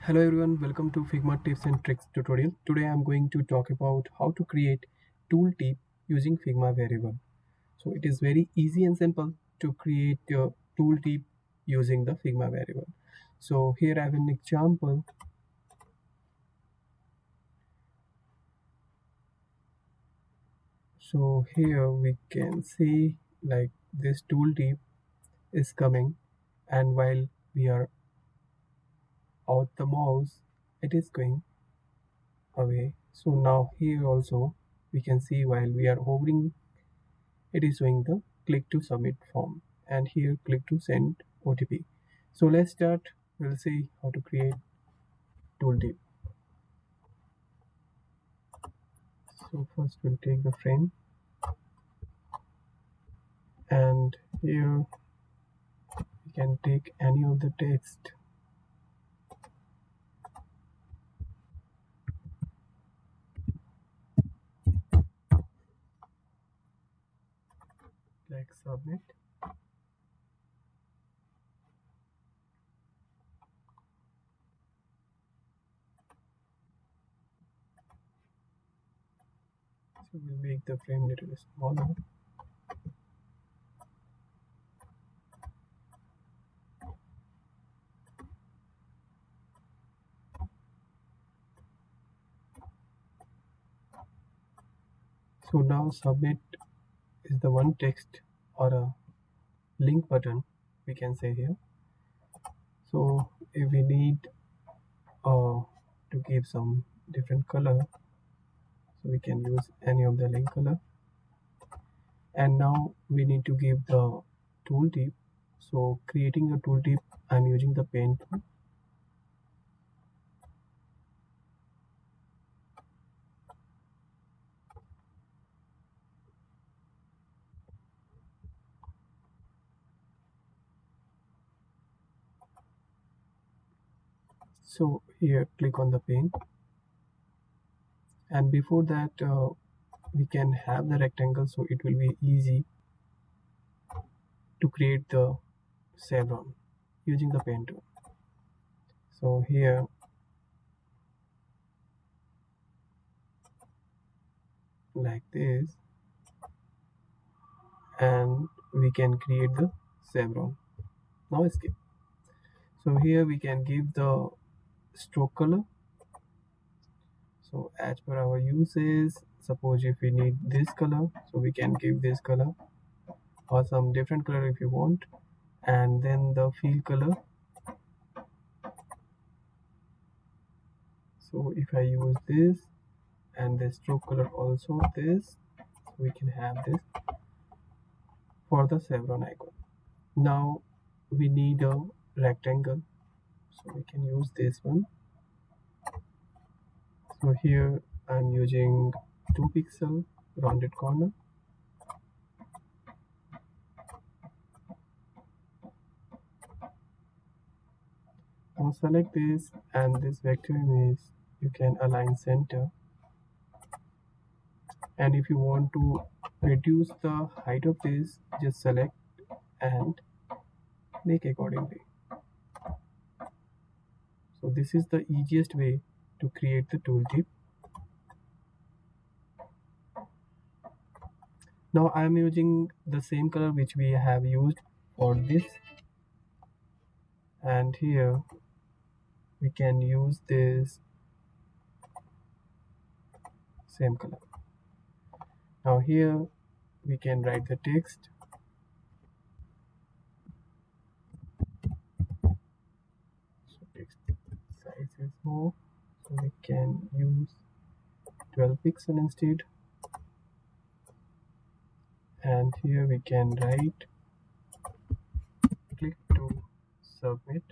Hello everyone, welcome to Figma tips and tricks tutorial. Today I'm going to talk about how to create tooltip using Figma variable. So it is very easy and simple to create your tooltip using the Figma variable. So here I have an example. So here we can see like this tooltip is coming, and while we are out the mouse, it is going away. So now here also we can see while we are hovering, it is showing the click to submit form, and here click to send OTP. So let's start. We'll see how to create tooltip. So first we'll take the frame, and here we can take any of the text like submit. So we'll make the frame little smaller. So now submit is the one text or a link button we can say here. So if we need to give some different color, so we can use any of the link color. And now we need to give the tooltip. So creating a tooltip, I'm using the pen tool. So here click on the pen, and before that we can have the rectangle, so it will be easy to create the chevron using the pen tool. So here like this, and we can create the chevron. Now escape. So here we can give the stroke color. So as per our uses, suppose if we need this color, so we can give this color or some different color if you want. And then the fill color, so if I use this, and the stroke color also this, so we can have this for the chevron icon. Now we need a rectangle, so we can use this one. So here I'm using 2 pixel rounded corner. Now select this, and this vector image you can align center, and if you want to reduce the height of this, just select and make accordingly. So this is the easiest way to create the tooltip. Now I am using the same color which we have used for this, and here we can use this same color. Now here we can write the text. So text size is more, so we can use 12 pixel instead. And here we can write click to submit.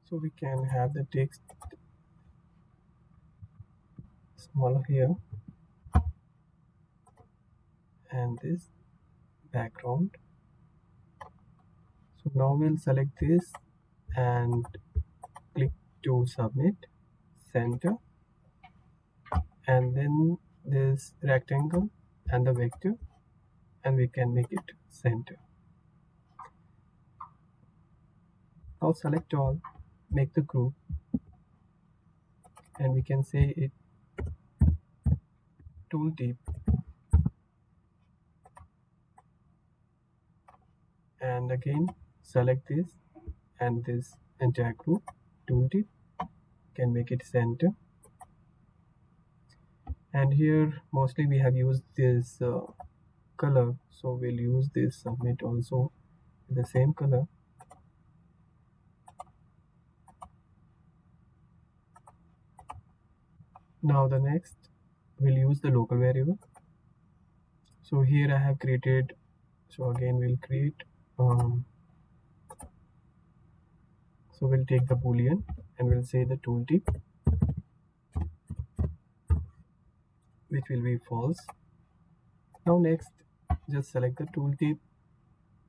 So we can have the text smaller here, and this background. So now we'll select this and click to submit, center, and then this rectangle and the vector, and we can make it center. Now select all, make the group, and we can say it tooltip, and again select this and this entire group. Tooltip can make it center, and here mostly we have used this color, so we'll use this submit also with the same color. Now the next, we'll use the local variable. So here I have created, so again we'll create so we'll take the boolean and we'll say the tooltip, which will be false. Now next, just select the tooltip,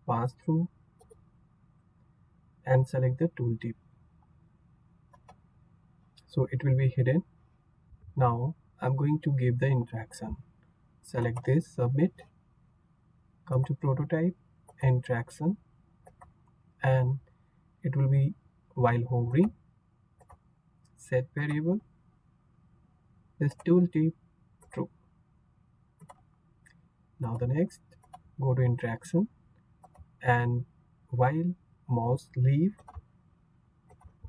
pass through, and select the tooltip, so it will be hidden. Now I'm going to give the interaction. Select this, submit, come to prototype, interaction, and it will be while hovering, set variable, this tooltip true. Now the next, go to interaction, and while mouse leave,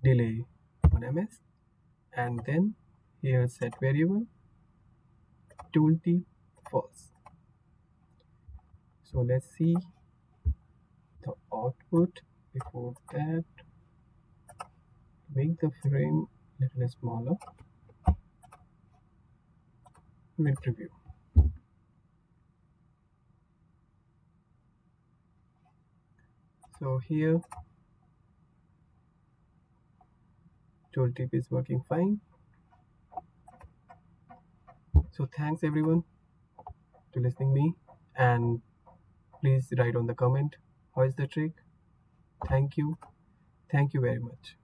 delay 1 ms, and then here set variable, tooltip false. So let's see the output. Before that, make the frame little smaller. We'll preview. So here tooltip is working fine. So thanks everyone to listening me, and please write on the comment how is the trick. Thank you very much.